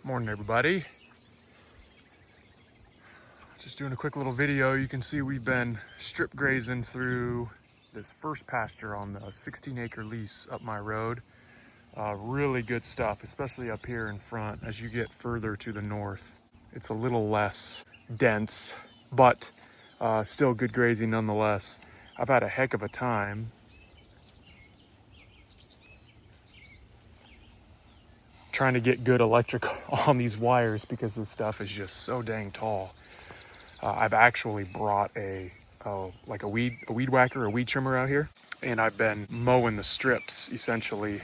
Morning, everybody. Just doing a quick little video. You can see we've been strip grazing through this first pasture on the 16-acre lease up my road. Really good stuff, especially up here in front. As you get further to the north, it's a little less dense, but still good grazing nonetheless. I've had a heck of a time trying to get good electric on these wires because this stuff is just so dang tall. I've actually brought a weed whacker, a weed trimmer out here, and I've been mowing the strips essentially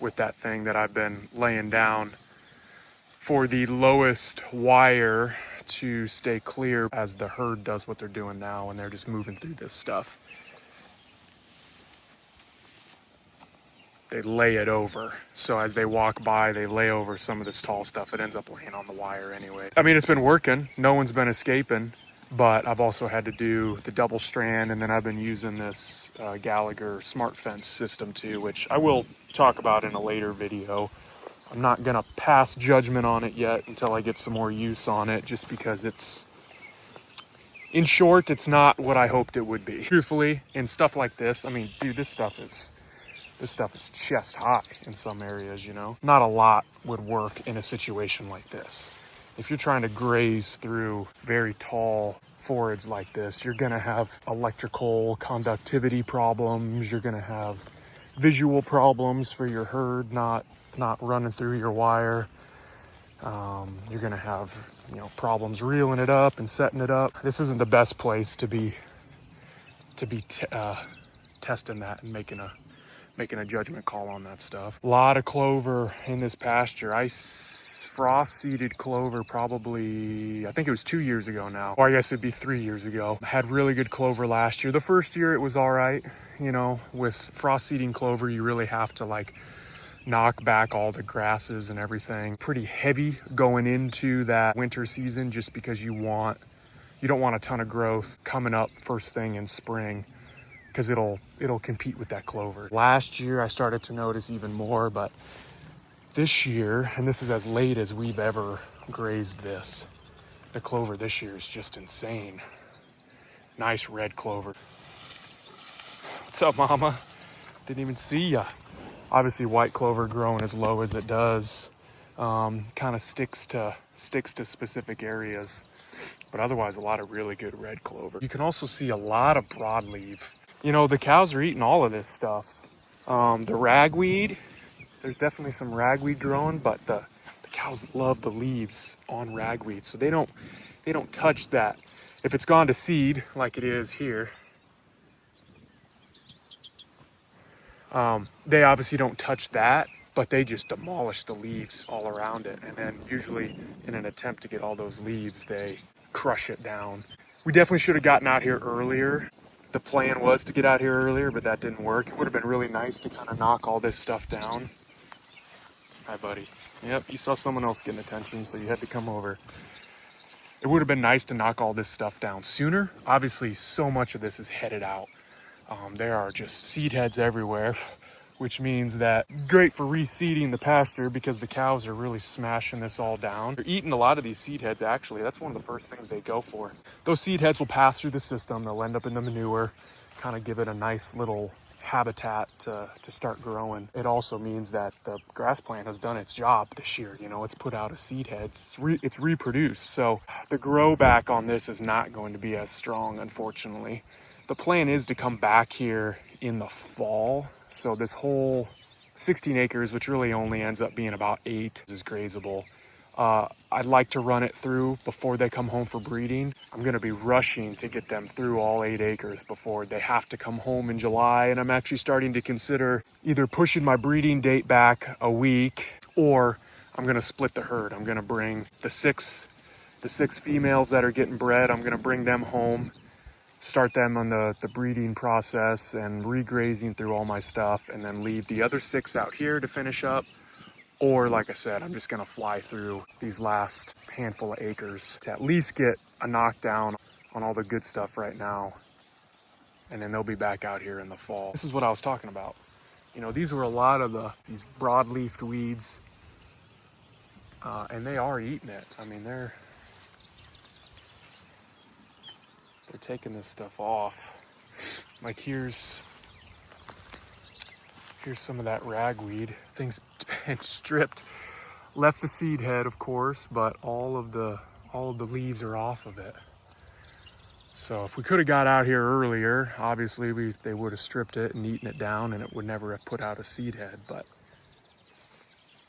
with that thing that I've been laying down for the lowest wire to stay clear as the herd does what they're doing now, and they're just moving through this stuff. They lay it over. So as they walk by, they lay over some of this tall stuff. It ends up laying on the wire anyway. I mean, it's been working. No one's been escaping, but I've also had to do the double strand, and then I've been using this Gallagher smart fence system too, which I will talk about in a later video. I'm not gonna pass judgment on it yet until I get some more use on it, just because in short, it's not what I hoped it would be. Truthfully, in stuff like this, I mean, dude, this stuff is chest high in some areas, you know? Not a lot would work in a situation like this. If you're trying to graze through very tall forages like this, you're gonna have electrical conductivity problems, you're gonna have visual problems for your herd not running through your wire. You're gonna have, problems reeling it up and setting it up. This isn't the best place to be testing that and making a judgment call on that stuff. A lot of clover in this pasture. I frost seeded clover probably, I think it was 2 years ago now. Or I guess it'd be 3 years ago. I had really good clover last year. The first year it was all right. With frost seeding clover, you really have to knock back all the grasses and everything. Pretty heavy going into that winter season, just because you don't want a ton of growth coming up first thing in spring, because it'll compete with that clover. Last year I started to notice even more, but this year, and this is as late as we've ever grazed this, the clover this year is just insane. Nice red clover. What's up, mama? Didn't even see ya. Obviously white clover growing as low as it does kind of sticks to specific areas, but otherwise a lot of really good red clover. You can also see a lot of broadleaf. The cows are eating all of this stuff. The ragweed, there's definitely some ragweed growing, but the cows love the leaves on ragweed, so they don't touch that. If it's gone to seed, like it is here, they obviously don't touch that, but they just demolish the leaves all around it. And then usually in an attempt to get all those leaves, they crush it down. We definitely should have gotten out here earlier. The plan was to get out here earlier, but that didn't work. It would have been really nice to kind of knock all this stuff down. Hi, buddy. Yep, you saw someone else getting attention, so you had to come over. It would have been nice to knock all this stuff down sooner. Obviously, so much of this is headed out. There are just seed heads everywhere, which means that great for reseeding the pasture, because the cows are really smashing this all down. They're eating a lot of these seed heads, actually. That's one of the first things they go for. Those seed heads will pass through the system. They'll end up in the manure, kind of give it a nice little habitat to start growing. It also means that the grass plant has done its job this year. It's put out a seed head. It's reproduced. So the grow back on this is not going to be as strong, unfortunately. The plan is to come back here in the fall. So this whole 16 acres, which really only ends up being about 8, is grazable. I'd like to run it through before they come home for breeding. I'm gonna be rushing to get them through all 8 acres before they have to come home in July. And I'm actually starting to consider either pushing my breeding date back a week, or I'm gonna split the herd. I'm gonna bring the six females that are getting bred, I'm gonna bring them home, start them on the breeding process and regrazing through all my stuff, and then leave the other 6 out here to finish up. Or, like I said, I'm just gonna fly through these last handful of acres to at least get a knockdown on all the good stuff right now, and then they'll be back out here in the fall. This is what I was talking about. These were a lot of these broadleaf weeds And they are eating it. I mean, they're taking this stuff off. Like here's some of that ragweed. Things been stripped. Left the seed head, of course, but all of the leaves are off of it. So if we could have got out here earlier, obviously they would have stripped it and eaten it down, and it would never have put out a seed head. But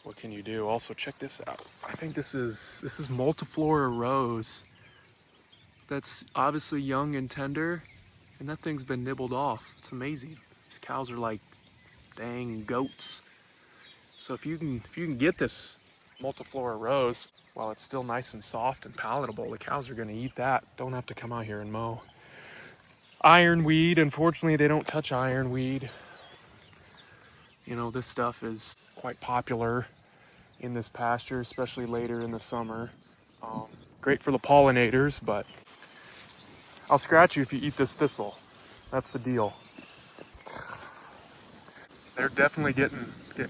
what can you do? Also, check this out. I think this is multiflora rose. That's obviously young and tender, and that thing's been nibbled off. It's amazing. These cows are like dang goats. So if you can get this multiflora rose while it's still nice and soft and palatable, the cows are going to eat that. Don't have to come out here and mow. Ironweed, unfortunately, they don't touch ironweed. You know, this stuff is quite popular in this pasture, especially later in the summer. Great for the pollinators, but I'll scratch you if you eat this thistle. That's the deal. They're definitely getting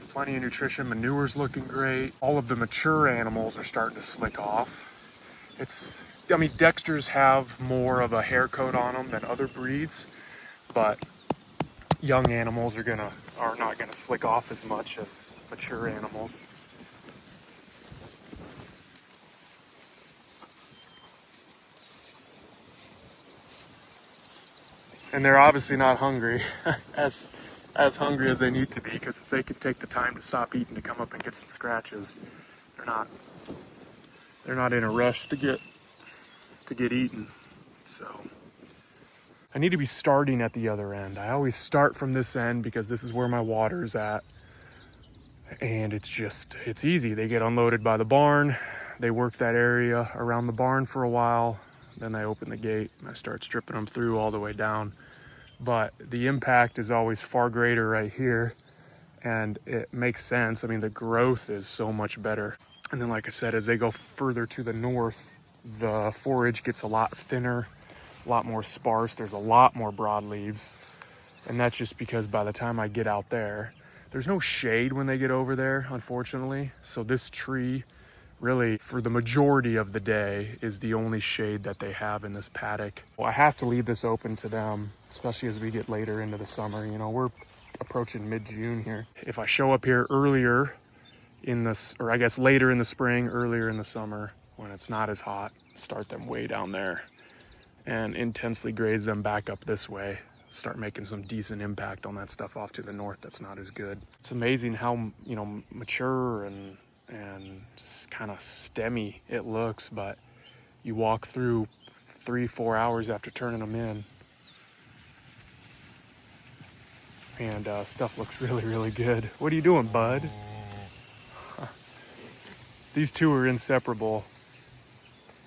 plenty of nutrition. Manure's looking great. All of the mature animals are starting to slick off. I mean, Dexters have more of a hair coat on them than other breeds, but young animals are not gonna slick off as much as mature animals. And they're obviously not hungry, as hungry as they need to be, because if they could take the time to stop eating to come up and get some scratches, they're not in a rush to get eaten. So I need to be starting at the other end. I always start from this end because this is where my water's at, and it's easy. They get unloaded by the barn, they work that area around the barn for a while, then I open the gate and I start stripping them through all the way down. But the impact is always far greater right here, and it makes sense. I mean, the growth is so much better. And then, like I said, as they go further to the north, the forage gets a lot thinner, a lot more sparse. There's a lot more broadleaves. And that's just because by the time I get out there, there's no shade when they get over there, unfortunately. So this tree really, for the majority of the day, is the only shade that they have in this paddock. Well, I have to leave this open to them, especially as we get later into the summer. You know, we're approaching mid-June here. If I show up here earlier in this, or I guess later in the spring, earlier in the summer, when it's not as hot, start them way down there and intensely graze them back up this way. Start making some decent impact on that stuff off to the north that's not as good. It's amazing how, you know, mature and kind of stemmy it looks, but you walk through 3-4 hours after turning them in, and stuff looks really, really good. What are you doing, bud? These two are inseparable.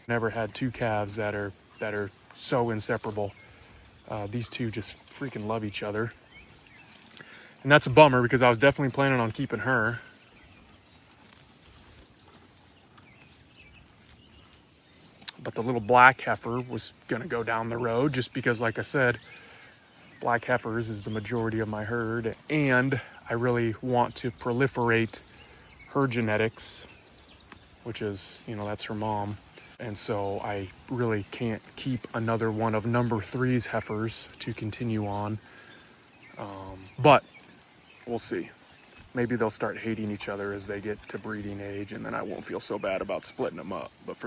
Never had two calves that are so inseparable. These two just freaking love each other, and that's a bummer because I was definitely planning on keeping her. But the little black heifer was gonna go down the road just because, like I said, black heifers is the majority of my herd, and I really want to proliferate her genetics, which is, you know, that's her mom. And so I really can't keep another one of number 3's heifers to continue on. But we'll see. Maybe they'll start hating each other as they get to breeding age, and then I won't feel so bad about splitting them up. But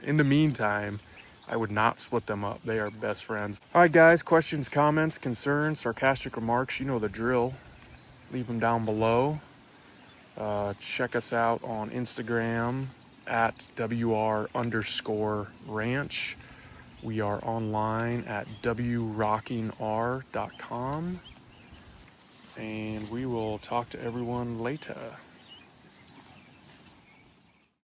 in the meantime, I would not split them up. They are best friends. All right, guys, questions, comments, concerns, sarcastic remarks, you know the drill. Leave them down below. Check us out on Instagram at WR_ranch. We are online at WRockingR.com. And we will talk to everyone later.